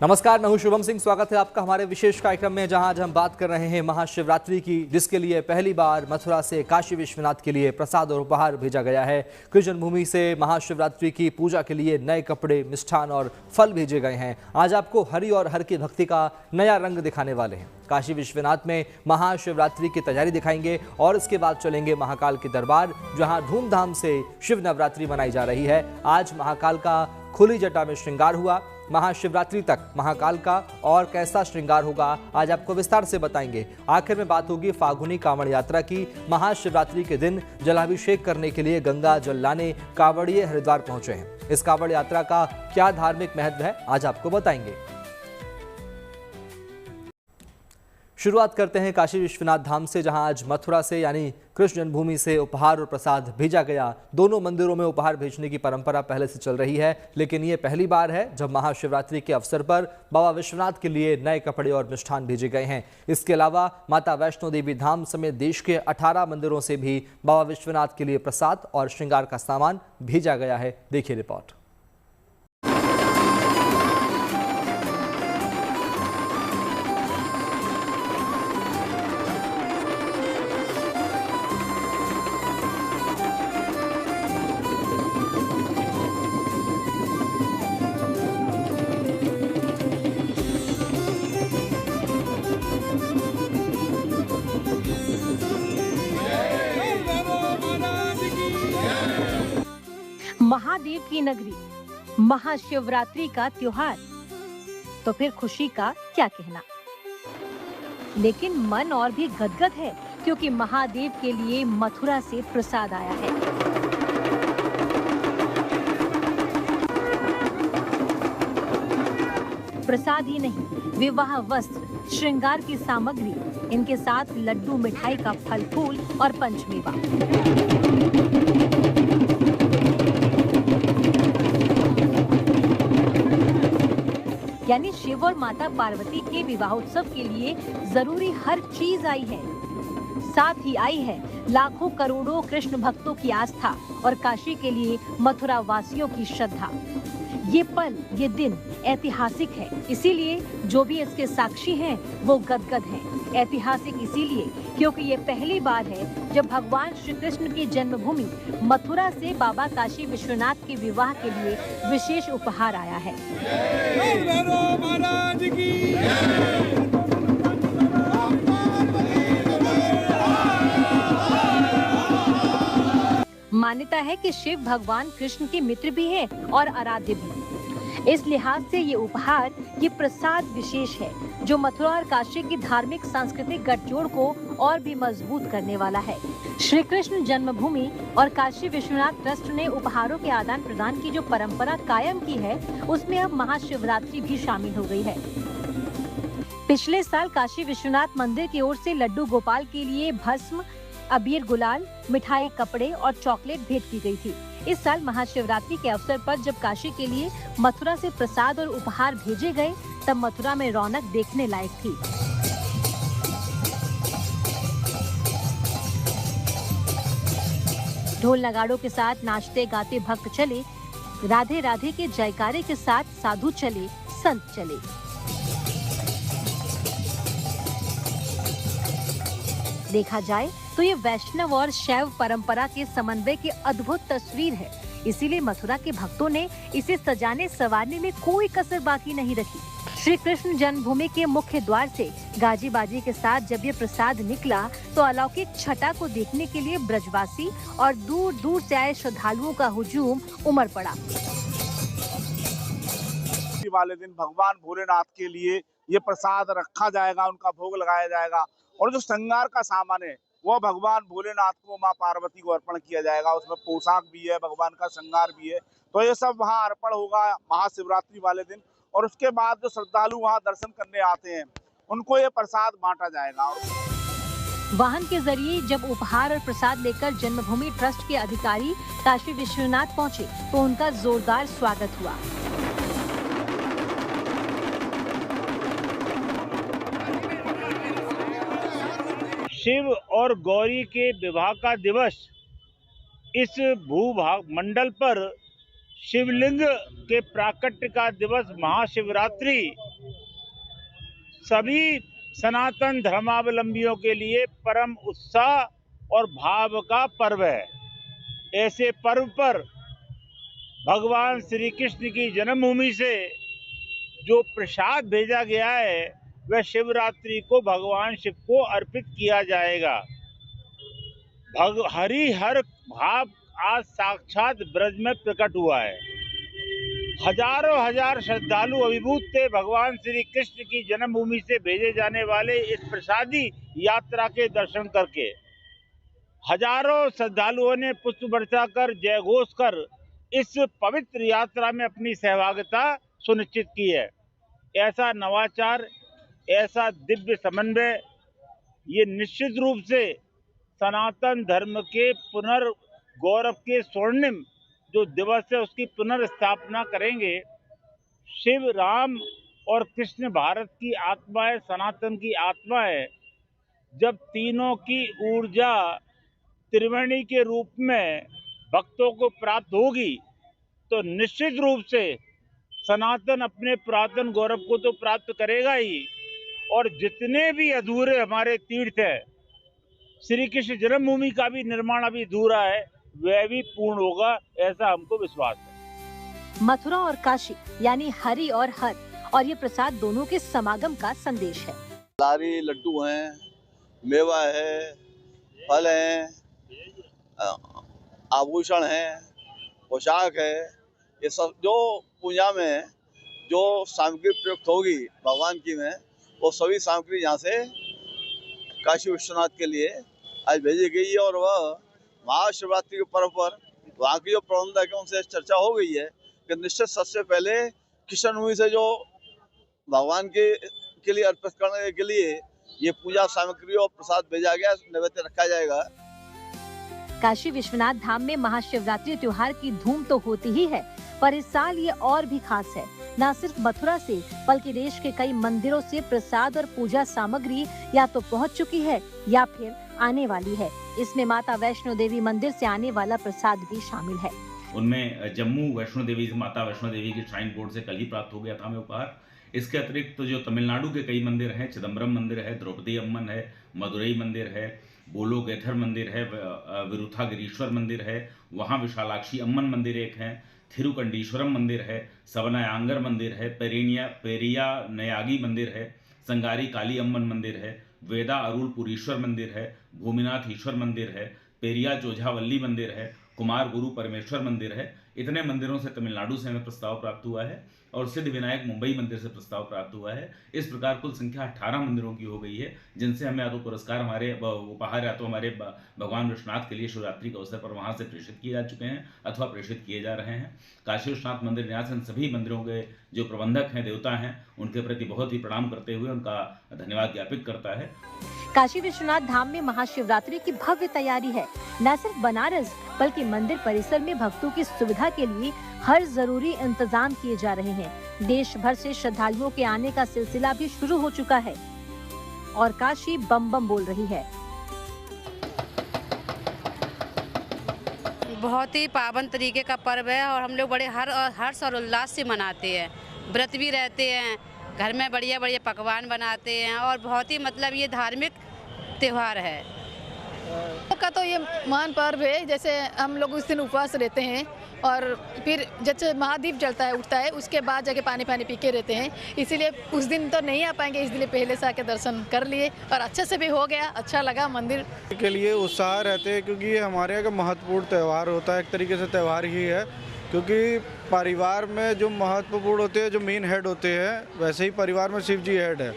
नमस्कार, मैं हूं शुभम सिंह। स्वागत है आपका हमारे विशेष कार्यक्रम में, जहां आज हम बात कर रहे हैं महाशिवरात्रि की, जिसके लिए पहली बार मथुरा से काशी विश्वनाथ के लिए प्रसाद और उपहार भेजा गया है। कृष्ण जन्मभूमि से महाशिवरात्रि की पूजा के लिए नए कपड़े, मिष्ठान और फल भेजे गए हैं। आज आपको हरि और हर की भक्ति का नया रंग दिखाने वाले हैं। काशी विश्वनाथ में महाशिवरात्रि की तैयारी दिखाएंगे और इसके बाद चलेंगे महाकाल के दरबार, जहां धूमधाम से शिव नवरात्रि मनाई जा रही है। आज महाकाल का खुली जटा में श्रृंगार हुआ। महाशिवरात्रि तक महाकाल का और कैसा श्रृंगार होगा, आज आपको विस्तार से बताएंगे। आखिर में बात होगी फागुनी कांवड़ यात्रा की। महाशिवरात्रि के दिन जलाभिषेक करने के लिए गंगा जल लाने कांवड़िए हरिद्वार पहुंचे हैं। इस कांवड़ यात्रा का क्या धार्मिक महत्व है, आज आपको बताएंगे। शुरुआत करते हैं काशी विश्वनाथ धाम से, जहां आज मथुरा से यानी कृष्ण जन्मभूमि से उपहार और प्रसाद भेजा गया। दोनों मंदिरों में उपहार भेजने की परंपरा पहले से चल रही है, लेकिन ये पहली बार है जब महाशिवरात्रि के अवसर पर बाबा विश्वनाथ के लिए नए कपड़े और मिष्ठान भेजे गए हैं। इसके अलावा माता वैष्णो देवी धाम समेत देश के 18 मंदिरों से भी बाबा विश्वनाथ के लिए प्रसाद और श्रृंगार का सामान भेजा गया है। देखिए रिपोर्ट। महादेव की नगरी, महाशिवरात्रि का त्योहार, तो फिर खुशी का क्या कहना। लेकिन मन और भी गदगद है, क्योंकि महादेव के लिए मथुरा से प्रसाद आया है। प्रसाद ही नहीं, विवाह वस्त्र, श्रृंगार की सामग्री, इनके साथ लड्डू, मिठाई का फल फूल और पंचमेवा। यानी शिव और माता पार्वती के विवाहोत्सव के लिए जरूरी हर चीज आई है। साथ ही आई है लाखों करोड़ों कृष्ण भक्तों की आस्था और काशी के लिए मथुरा वासियों की श्रद्धा। ये पल, ये दिन ऐतिहासिक है, इसीलिए जो भी इसके साक्षी हैं वो गदगद हैं। ऐतिहासिक इसीलिए क्योंकि ये पहली बार है जब भगवान श्री कृष्ण की जन्मभूमि मथुरा से बाबा काशी विश्वनाथ के विवाह के लिए विशेष उपहार आया है। मान्यता है कि शिव भगवान कृष्ण के मित्र भी हैं और आराध्य भी। इस लिहाज से ये उपहार, ये प्रसाद विशेष है, जो मथुरा और काशी की धार्मिक सांस्कृतिक गठजोड़ को और भी मजबूत करने वाला है। श्री कृष्ण जन्मभूमि और काशी विश्वनाथ ट्रस्ट ने उपहारों के आदान प्रदान की जो परंपरा कायम की है, उसमें अब महाशिवरात्रि भी शामिल हो गई है। पिछले साल काशी विश्वनाथ मंदिर की ओर से लड्डू गोपाल के लिए भस्म, अबीर, गुलाल, मिठाई, कपड़े और चॉकलेट भेंट की गई थी। इस साल महाशिवरात्रि के अवसर पर जब काशी के लिए मथुरा से प्रसाद और उपहार भेजे गए, तब मथुरा में रौनक देखने लायक थी। ढोल नगाड़ों के साथ नाचते गाते भक्त चले, राधे राधे के जयकारे के साथ साधु चले, संत चले। देखा जाए तो ये वैष्णव और शैव परंपरा के समन्वय की अद्भुत तस्वीर है। इसीलिए मथुरा के भक्तों ने इसे सजाने संवारने में कोई कसर बाकी नहीं रखी। श्री कृष्ण जन्मभूमि के मुख्य द्वार से गाजी बाजी के साथ जब ये प्रसाद निकला, तो अलौकिक छटा को देखने के लिए ब्रजवासी और दूर दूर से आए श्रद्धालुओं का हुजूम उमड़ पड़ा। वाले दिन भगवान भोलेनाथ के लिए ये प्रसाद रखा जाएगा, उनका भोग लगाया जाएगा, और जो श्रृंगार का सामान है वो भगवान भोलेनाथ को, माँ पार्वती को अर्पण किया जाएगा। उसमें पोशाक भी है, भगवान का श्रृंगार भी है, तो ये सब वहाँ अर्पण होगा महाशिवरात्रि वाले दिन। और उसके बाद जो श्रद्धालु वहाँ दर्शन करने आते हैं, उनको ये प्रसाद बांटा जाएगा। वाहन के जरिए जब उपहार और प्रसाद लेकर जन्मभूमि ट्रस्ट के अधिकारी काशी विश्वनाथ पहुँचे, तो उनका जोरदार स्वागत हुआ। शिव और गौरी के विवाह का दिवस इस भूभाग मंडल पर शिवलिंग के प्राकट्य का दिवस महाशिवरात्रि सभी सनातन धर्मावलंबियों के लिए परम उत्साह और भाव का पर्व है। ऐसे पर्व पर भगवान श्री कृष्ण की जन्मभूमि से जो प्रसाद भेजा गया है वह शिवरात्रि को भगवान शिव को अर्पित किया जाएगा। हरिहर भाव आज साक्षात ब्रज में प्रकट हुआ है। हजारों हजार श्रद्धालु अभिभूत थे भगवान श्री कृष्ण की जन्मभूमि से भेजे जाने वाले इस प्रसादी यात्रा के दर्शन करके। हजारों श्रद्धालुओं ने पुष्प वर्षा कर जय घोष कर इस पवित्र यात्रा में अपनी सहभागिता सुनिश्चित की है। ऐसा नवाचार, ऐसा दिव्य समन्वय ये निश्चित रूप से सनातन धर्म के पुनर्गौरव के स्वर्णिम जो दिवस है उसकी पुनर्स्थापना करेंगे। शिव, राम और कृष्ण भारत की आत्मा है, सनातन की आत्मा है। जब तीनों की ऊर्जा त्रिवेणी के रूप में भक्तों को प्राप्त होगी तो निश्चित रूप से सनातन अपने पुरातन गौरव को तो प्राप्त करेगा ही, और जितने भी अधूरे हमारे तीर्थ है, श्री कृष्ण जन्मभूमि का भी निर्माण अभी अधूरा है, वह भी पूर्ण होगा, ऐसा हमको विश्वास है। मथुरा और काशी यानी हरि और हर, और ये प्रसाद दोनों के समागम का संदेश है। लारी लड्डू हैं, मेवा है, फल हैं, आभूषण हैं, पोशाक है, ये सब जो पूजा में जो सामग्री प्रयुक्त होगी भगवान की में, वो सभी सामग्री यहाँ से काशी विश्वनाथ के लिए आज भेजी गई है। और वह महाशिवरात्रि के पर्व पर वहाँ की जो प्रबंधक है उनसे चर्चा हो गई है कि निश्चित सबसे पहले कृष्ण भूमि से जो भगवान के लिए अर्पित करने के लिए ये पूजा सामग्री और प्रसाद भेजा गया, नैवेद्य रखा जाएगा। काशी विश्वनाथ धाम में महाशिवरात्रि त्योहार की धूम तो होती ही है, पर इस साल ये और भी खास है। न सिर्फ मथुरा से बल्कि देश के कई मंदिरों से प्रसाद और पूजा सामग्री या तो पहुंच चुकी है या फिर आने वाली है। इसमें माता वैष्णो देवी मंदिर से आने वाला प्रसाद भी शामिल है। उनमें जम्मू वैष्णो देवी, माता वैष्णो देवी की श्राइन बोर्ड से कल ही प्राप्त हो गया था हमें उपहार। इसके अतिरिक्त जो तमिलनाडु के कई मंदिर हैं, चिदम्बरम मंदिर है, द्रौपदी अम्मन है, मदुरई मंदिर है, बोलोगेथर मंदिर है, विरुथागिरीश्वर मंदिर है, वहाँ विशालाक्षी अम्मन मंदिर एक है, थिरुकंडीश्वरम मंदिर है, सवनायांगर मंदिर है, पेरिया नयागी मंदिर है, संगारी काली अम्मन मंदिर है, वेदा अरुलपुरीश्वर मंदिर है, भूमिनाथ ईश्वर मंदिर है, पेरिया जोझावल्ली मंदिर है, कुमार गुरु परमेश्वर मंदिर है। इतने मंदिरों से तमिलनाडु से हमें प्रस्ताव प्राप्त हुआ है और सिद्ध विनायक मुंबई मंदिर से प्रस्ताव प्राप्त हुआ है। इस प्रकार कुल संख्या 18 मंदिरों की हो गई है, जिनसे हमें या तो पुरस्कार हमारे उपहार या तो हमारे भगवान विश्वनाथ के लिए शिवरात्रि के अवसर पर वहां से प्रेषित किए जा चुके हैं अथवा प्रेषित किए जा रहे हैं। काशी विश्वनाथ मंदिर न्यास इन सभी मंदिरों के जो प्रबंधक हैं, देवता हैं, उनके प्रति बहुत ही प्रणाम करते हुए उनका धन्यवाद ज्ञापित करता है। काशी विश्वनाथ धाम में महाशिवरात्रि की भव्य तैयारी है। न सिर्फ बनारस बल्कि मंदिर परिसर में भक्तों की सुविधा के लिए हर जरूरी इंतजाम किए जा रहे हैं। देश भर से श्रद्धालुओं के आने का सिलसिला भी शुरू हो चुका है और काशी बम बम बोल रही है। बहुत ही पावन तरीके का पर्व है और हम लोग बड़े हर्ष और उल्लास से मनाते हैं। व्रत भी रहते हैं, घर में बढ़िया बढ़िया पकवान बनाते हैं और बहुत ही मतलब ये धार्मिक त्योहार है। का तो ये महान पर्व है। जैसे हम लोग उस दिन उपवास रहते हैं और फिर जैसे महादीप जलता है, उठता है, उसके बाद जाके पानी पी के रहते हैं। इसीलिए उस दिन तो नहीं आ पाएंगे, इसलिए पहले से आके दर्शन कर लिए और अच्छे से भी हो गया, अच्छा लगा। मंदिर के लिए उत्साह रहते हैं क्योंकि ये हमारे यहाँ का महत्वपूर्ण त्यौहार होता है। एक तरीके से त्यौहार ही है क्योंकि परिवार में जो महत्वपूर्ण होते हैं, जो मेन हेड होते हैं, वैसे ही परिवार में शिव जी हेड है,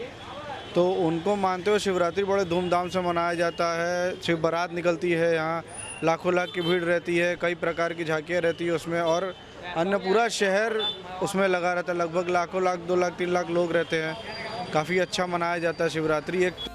तो उनको मानते हुए शिवरात्रि बड़े धूमधाम से मनाया जाता है। शिव बारात निकलती है, यहाँ लाखों लाख की भीड़ रहती है, कई प्रकार की झांकियाँ रहती है उसमें, और अन्य पूरा शहर उसमें लगा रहता है। लगभग लाखों लाख, 2 लाख 3 लाख लोग रहते हैं। काफ़ी अच्छा मनाया जाता है शिवरात्रि। एक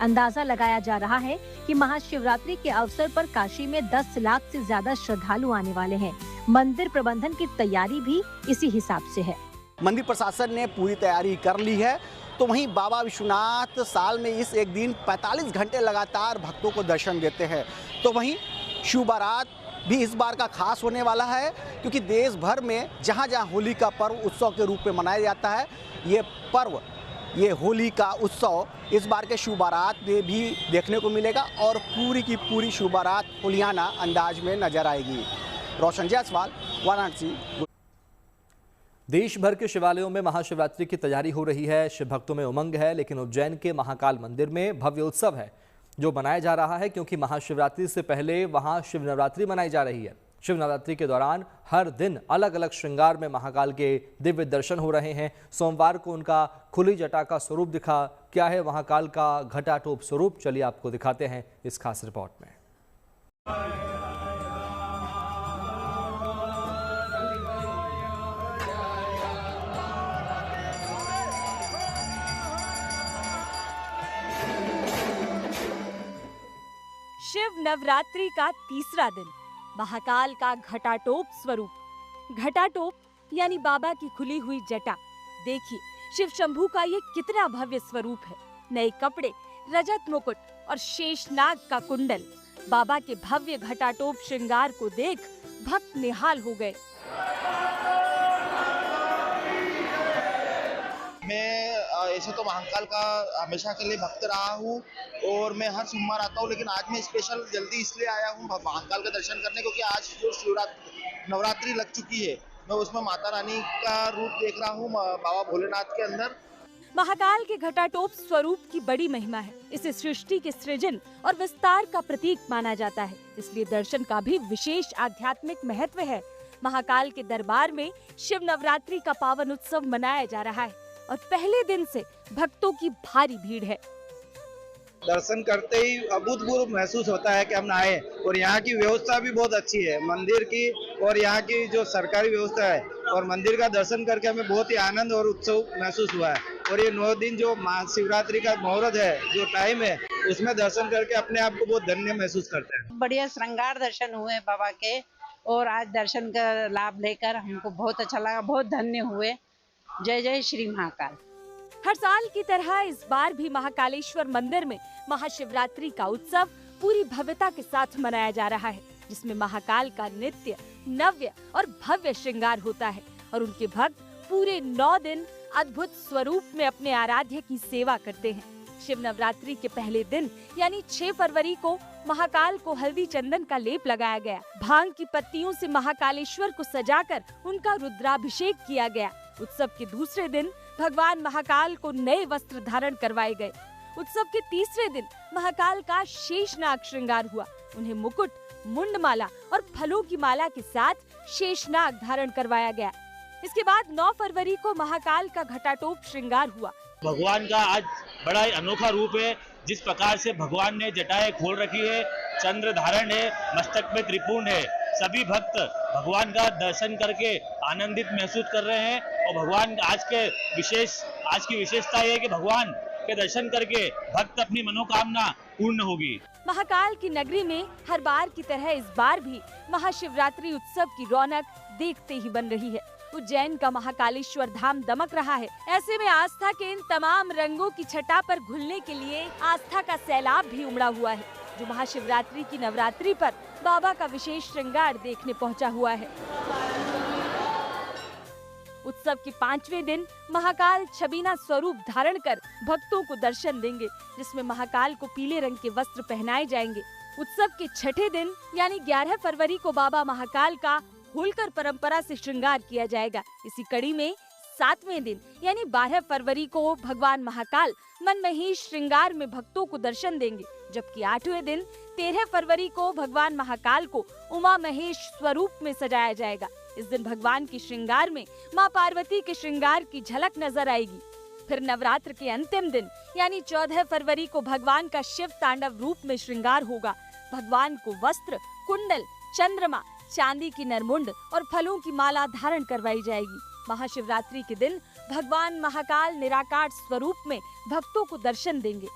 अंदाजा लगाया जा रहा है कि महाशिवरात्रि के अवसर पर काशी में 10 लाख से ज्यादा श्रद्धालु आने वाले हैं। मंदिर प्रबंधन की तैयारी भी इसी हिसाब से है। मंदिर प्रशासन ने पूरी तैयारी कर ली है। तो वहीं बाबा विश्वनाथ साल में इस एक दिन 45 घंटे लगातार भक्तों को दर्शन देते हैं। तो वहीं शिव बारात भी इस बार का खास होने वाला है, क्योंकि देश भर में जहाँ जहाँ होली का पर्व उत्सव के रूप में मनाया जाता है, ये पर्व, ये होली का उत्सव इस बार के शु बारात में भी देखने को मिलेगा और पूरी की पूरी शु बारात होलियाना अंदाज में नजर आएगी। रोशन जायसवाल, वाराणसी। देश भर के शिवालयों में महाशिवरात्रि की तैयारी हो रही है, शिव भक्तों में उमंग है, लेकिन उज्जैन के महाकाल मंदिर में भव्य उत्सव है जो मनाया जा रहा है, क्योंकि महाशिवरात्रि से पहले वहां शिव नवरात्रि मनाई जा रही है। शिव नवरात्रि के दौरान हर दिन अलग अलग श्रृंगार में महाकाल के दिव्य दर्शन हो रहे हैं। सोमवार को उनका खुली जटा का स्वरूप दिखा। क्या है महाकाल का घटाटोप स्वरूप, चलिए आपको दिखाते हैं इस खास रिपोर्ट में। शिव नवरात्रि का तीसरा दिन, महाकाल का घटाटोप स्वरूप। घटाटोप यानी बाबा की खुली हुई जटा। देखिए शिव शंभू का ये कितना भव्य स्वरूप है। नए कपड़े, रजत मुकुट और शेषनाग का कुंडल। बाबा के भव्य घटाटोप श्रृंगार को देख भक्त निहाल हो गए। मैं ऐसे तो महाकाल का हमेशा के लिए भक्त रहा हूँ और मैं हर सोमवार आता हूँ, लेकिन आज मैं स्पेशल जल्दी इसलिए आया हूँ महाकाल का दर्शन करने, क्योंकि आज जो नवरात्रि लग चुकी है, मैं उसमें माता रानी का रूप देख रहा हूँ बाबा भोलेनाथ के अंदर। महाकाल के घटाटोप स्वरूप की बड़ी महिमा है। इसे सृष्टि के सृजन और विस्तार का प्रतीक माना जाता है, इसलिए दर्शन का भी विशेष आध्यात्मिक महत्व है। महाकाल के दरबार में शिव नवरात्रि का पावन उत्सव मनाया जा रहा है और पहले दिन से भक्तों की भारी भीड़ है। दर्शन करते ही अभूतपूर्व महसूस होता है कि हम आए, और यहाँ की व्यवस्था भी बहुत अच्छी है मंदिर की, और यहाँ की जो सरकारी व्यवस्था है, और मंदिर का दर्शन करके हमें बहुत ही आनंद और उत्सव महसूस हुआ है। और ये 9 दिन जो महाशिवरात्रि का मुहूर्त है, जो टाइम है, उसमें दर्शन करके अपने आप को बहुत धन्य महसूस करते हैं। बढ़िया श्रृंगार दर्शन हुए बाबा के, और आज दर्शन का लाभ लेकर हमको बहुत अच्छा लगा, बहुत धन्य हुए। जय जय श्री महाकाल। हर साल की तरह इस बार भी महाकालेश्वर मंदिर में महाशिवरात्रि का उत्सव पूरी भव्यता के साथ मनाया जा रहा है, जिसमें महाकाल का नित्य, नव्य और भव्य श्रृंगार होता है और उनके भक्त पूरे 9 दिन अद्भुत स्वरूप में अपने आराध्य की सेवा करते हैं। शिव नवरात्रि के पहले दिन यानी 6 फरवरी को महाकाल को हल्दी चंदन का लेप लगाया गया। भांग की पत्तियों से महाकालेश्वर को सजाकर उनका रुद्राभिषेक किया गया। उत्सव के दूसरे दिन भगवान महाकाल को नए वस्त्र धारण करवाए गए। उत्सव के तीसरे दिन महाकाल का शेषनाग श्रृंगार हुआ। उन्हें मुकुट, मुंडमाला और फलों की माला के साथ शेषनाग धारण करवाया गया। इसके बाद 9 फरवरी को महाकाल का घटाटोप श्रृंगार हुआ। भगवान का आज बड़ा ही अनोखा रूप है। जिस प्रकार से भगवान ने जटाएं खोल रखी है, चंद्र धारण है, मस्तक में त्रिपुंड है, सभी भक्त भगवान का दर्शन करके आनंदित महसूस कर रहे हैं। और भगवान आज की विशेषता ये है कि भगवान के दर्शन करके भक्त अपनी मनोकामना पूर्ण होगी। महाकाल की नगरी में हर बार की तरह इस बार भी महाशिवरात्रि उत्सव की रौनक देखते ही बन रही है। उज्जैन का महाकालेश्वर धाम दमक रहा है। ऐसे में आस्था के इन तमाम रंगों की छटा पर घुलने के लिए आस्था का सैलाब भी उमड़ा हुआ है, जो महाशिवरात्रि की नवरात्रि पर बाबा का विशेष श्रृंगार देखने पहुंचा हुआ है। उत्सव के 5वें दिन महाकाल छबीना स्वरूप धारण कर भक्तों को दर्शन देंगे, जिसमें महाकाल को पीले रंग के वस्त्र पहनाए जाएंगे। उत्सव के 6ठे दिन यानी 11 फरवरी को बाबा महाकाल का होलकर परंपरा से श्रृंगार किया जाएगा। इसी कड़ी में 7वें दिन यानी 12 फरवरी को भगवान महाकाल मनमोही श्रृंगार में भक्तों को दर्शन देंगे, जबकि 8वें दिन 13 फरवरी को भगवान महाकाल को उमा महेश स्वरूप में सजाया जाएगा। इस दिन भगवान के श्रृंगार में मां पार्वती के श्रृंगार की झलक नजर आएगी। फिर नवरात्र के अंतिम दिन यानी 14 फरवरी को भगवान का शिव तांडव रूप में श्रृंगार होगा। भगवान को वस्त्र, कुंडल, चंद्रमा, चांदी की नरमुंड और फलों की माला धारण करवाई जाएगी। महाशिवरात्रि के दिन भगवान महाकाल निराकार स्वरूप में भक्तों को दर्शन देंगे।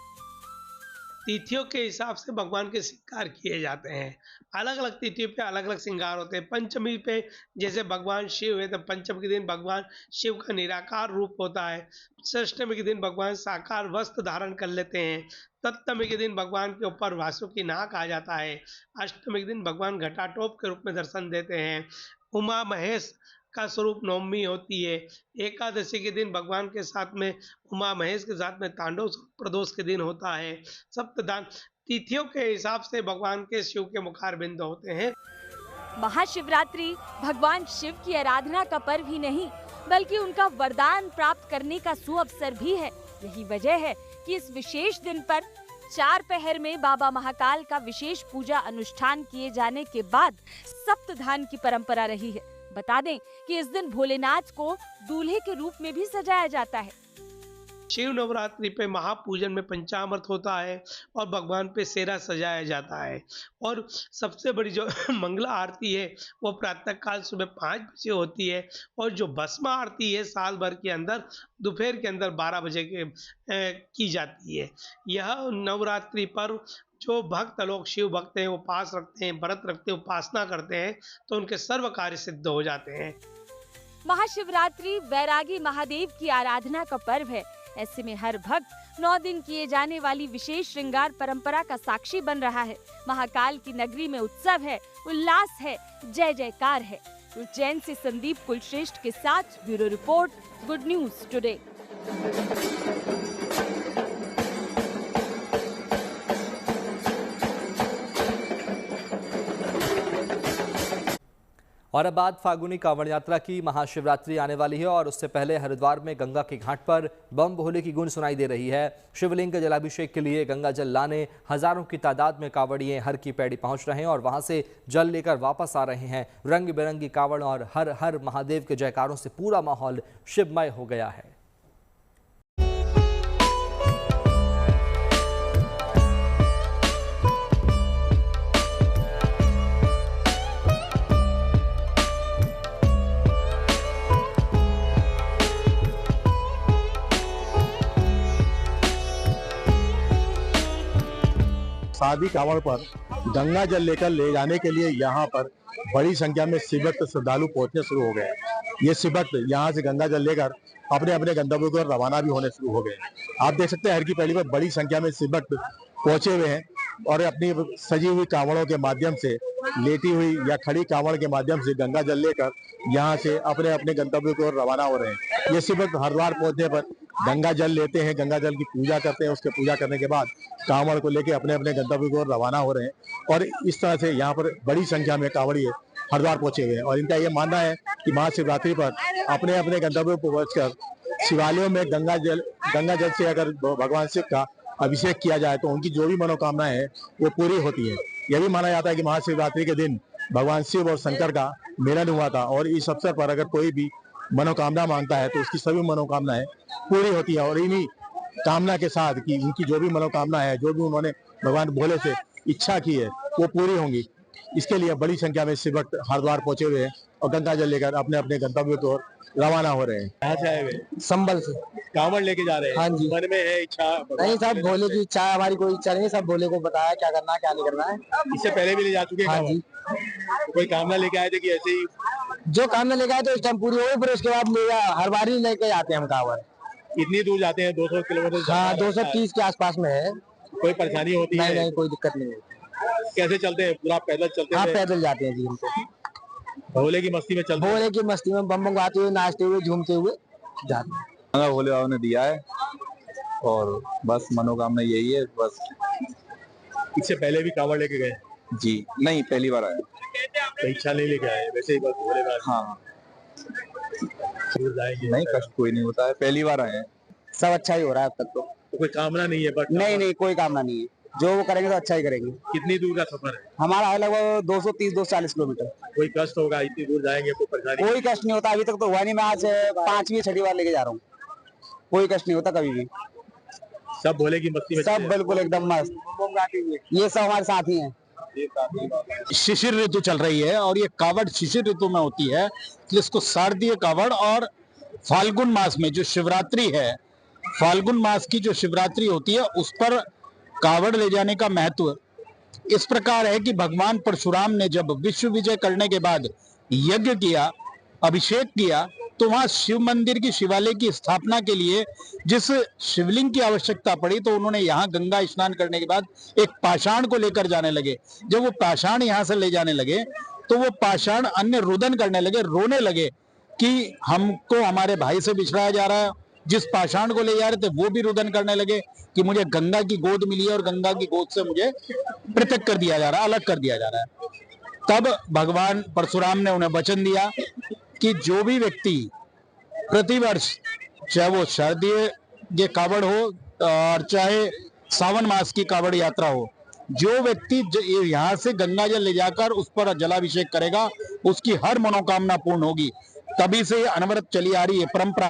तिथियों के हिसाब से भगवान के श्रृंगार किए जाते हैं। अलग अलग तिथियों पे अलग अलग श्रृंगार होते हैं। पंचमी पे जैसे भगवान शिव है तो पंचमी के दिन भगवान शिव का निराकार रूप होता है। षष्ठमी के दिन भगवान साकार वस्त्र धारण कर लेते हैं। सप्तमी के दिन भगवान के ऊपर वासुकी नाग आ जाता है। अष्टमी के दिन भगवान घटाटोप के रूप में दर्शन देते हैं। उमा महेश का स्वरूप नवमी होती है। एकादशी के दिन भगवान के साथ में उमा महेश के साथ में तांडव प्रदोष के दिन होता है। सप्तदान तिथियों के हिसाब से भगवान के शिव के मुखार बिंदु होते हैं। महाशिवरात्रि भगवान शिव की आराधना का पर्व ही नहीं बल्कि उनका वरदान प्राप्त करने का सुअवसर भी है। यही वजह है कि इस विशेष दिन पर 4 पहर में बाबा महाकाल का विशेष पूजा अनुष्ठान किए जाने के बाद सप्तधान की परंपरा रही है। बता दें कि इस दिन भोलेनाथ को दूल्हे के रूप में भी सजाया जाता है। शिव नवरात्रि पे महापूजन में पंचामृत होता है और भगवान पे सेरा सजाया जाता है। और सबसे बड़ी जो मंगला आरती है वो प्रातः काल सुबह 5 बजे होती है और जो भस्म आरती है साल भर के अंदर दोपहर के अंदर 12 बजे की जाती है। यह नवरात्रि पर्व जो भक्त लोग शिव भक्त हैं, उपास रखते हैं, व्रत रखते हैं, उपासना करते हैं तो उनके सर्व कार्य सिद्ध हो जाते हैं। महाशिवरात्रि वैरागी महादेव की आराधना का पर्व है। ऐसे में हर भक्त 9 दिन किए जाने वाली विशेष श्रृंगार परंपरा का साक्षी बन रहा है। महाकाल की नगरी में उत्सव है, उल्लास है, जय जयकार है। उज्जैन से संदीप कुलश्रेष्ठ के साथ bureau report, good news today. और अब बात फागुनी कांवड़ यात्रा की। महाशिवरात्रि आने वाली है और उससे पहले हरिद्वार में गंगा के घाट पर बम भोले की गूंज सुनाई दे रही है। शिवलिंग के जलाभिषेक के लिए गंगा जल लाने हजारों की तादाद में कांवड़िए हर की पैड़ी पहुंच रहे हैं और वहां से जल लेकर वापस आ रहे हैं। रंग बिरंगी कांवड़ और हर हर महादेव के जयकारों से पूरा माहौल शिवमय हो गया है। शादी कांवड़ पर गंगा जल लेकर ले जाने के लिए यहाँ पर बड़ी संख्या में शिवभक्त श्रद्धालु पहुंचने शुरू हो गए। ये शिवभक्त यहाँ से गंगा जल लेकर अपने अपने गंतव्यों को रवाना भी होने शुरू हो गए। आप देख सकते हैं हर की पैड़ी पर बड़ी संख्या में शिवभक्त पहुंचे हुए हैं और अपनी सजी हुई कांवड़ों के माध्यम से, लेटी हुई या खड़ी कांवड़ के माध्यम से गंगा जल लेकर यहाँ से अपने अपने गंतव्यों को रवाना हो रहे हैं। ये शिवभक्त हरिद्वार पहुंचने पर गंगा जल लेते हैं, गंगा जल की पूजा करते हैं। उसके पूजा करने के बाद कांवड़ को लेके अपने अपने गंतव्य को रवाना हो रहे हैं और इस तरह से यहाँ पर बड़ी संख्या में कांवड़िए हरिद्वार पहुंचे हुए हैं। और इनका ये मानना है कि महाशिवरात्रि पर अपने अपने गंतव्यों पर पहुंचकर शिवालयों में गंगा जल से अगर भगवान शिव का अभिषेक किया जाए तो उनकी जो भी मनोकामनाएं है वो पूरी होती है। यह भी माना जाता है कि महाशिवरात्रि के दिन भगवान शिव और शंकर का मिलन हुआ था और इस अवसर पर अगर कोई भी मनोकामना मांगता है तो उसकी सभी मनोकामनाएं पूरी होती है। और इन्हीं कामना के साथ कि उनकी जो भी मनोकामना है, जो भी उन्होंने भगवान भोले से इच्छा की है वो पूरी होंगी। इसके लिए बड़ी संख्या में शिवभक्त हरिद्वार पहुंचे हुए हैं और गंगा जल लेकर अपने अपने गंतव्य को रवाना हो रहे हैं। कहाँ से आए हुए? संबल से कांवड़ लेके जा रहे हैं। हाँ जी। मन में है इच्छा? नहीं साहब, भोले की इच्छा है, हमारी कोई इच्छा नहीं। सब भोले को बताया क्या करना है क्या नहीं करना है। इससे पहले भी ले जा चुके हैं? हाँ जी। कोई कामना लेके आए थे कि ऐसे ही? जो कामना लेके आए तो इस टाइम पूरी हो गई, फिर उसके बाद हर बार ही लेके जाते हैं हम कांवड़। इतनी दूर जाते हैं? 200 किलोमीटर? हाँ, 230 के आसपास में है। कोई परेशानी होती है? नहीं, कोई दिक्कत नहीं होती। कैसे चलते हैं? पूरा पैदल चलते हैं? हाँ, पैदल जाते हैं जी हम तो। भोले की मस्ती में चलते हैं? भोले की मस्ती में बम बम गाते हुए, नाचते हुए, झूमते हुए जाते हैं। भोले बाबा ने दिया है और बस मनोकामना यही है बस। इससे पहले भी कांवड़ लेके गए? जी नहीं, पहली बार आया। तो इच्छा नहीं लेके आए, वैसे ही बस भोले बाबा? हाँ। नहीं, कष्ट कोई नहीं होता है, पहली बार आए हैं। सब अच्छा ही हो रहा है अब तक तो। कोई कामना नहीं है? बट नहीं, कोई कामना नहीं है। जो वो करेंगे तो अच्छा ही करेंगे। कितनी दूर का सफर है? हमारा है लगभग 230-240 किलोमीटर। कोई कष्ट होगा? इतनी दूर जाएंगे कोई परेशानी? कोई कष्ट नहीं होता, अभी तक तो हुआ नहीं। मैं आज 5वीं 6वीं बार लेके जा रहा हूँ। कोई कष्ट नहीं होता कभी भी। सब भोले की मस्ती में? सब बिल्कुल एकदम मस्त। ये सब हमारे साथी हैं। शिशिर ऋतु चल रही है और ये कावड़ शिशिर ऋतु में होती है, जिसको शारदीय कावड़। और फाल्गुन मास में जो शिवरात्रि है, फाल्गुन मास की जो शिवरात्रि होती है उस पर कावड़ ले जाने का महत्व इस प्रकार है कि भगवान परशुराम ने जब विश्व विजय करने के बाद यज्ञ किया, अभिषेक किया, तो वहां शिव मंदिर की शिवालय की स्थापना के लिए जिस शिवलिंग की आवश्यकता पड़ी, तो उन्होंने यहाँ गंगा स्नान करने के बाद एक पाषाण को लेकर जाने लगे। जब वो पाषाण यहाँ से ले जाने लगे तो वो पाषाण अन्य रुदन करने लगे, रोने लगे कि हमको हमारे भाई से बिछड़ाया जा रहा है। जिस पाषाण को ले जा रहे थे वो भी रुदन करने लगे कि मुझे गंगा की गोद मिली है और गंगा की गोद से मुझे पृथक कर दिया जा रहा है, अलग कर दिया जा रहा है। तब भगवान परशुराम ने उन्हें वचन दिया कि जो भी व्यक्ति प्रतिवर्ष, चाहे वो शारदीय ये कावड़ हो और चाहे सावन मास की कावड़ यात्रा हो, जो व्यक्ति यहाँ से गंगा जल ले जाकर उस पर जलाभिषेक करेगा, उसकी हर मनोकामना पूर्ण होगी। तभी से अनवरत चली आ रही है परंपरा।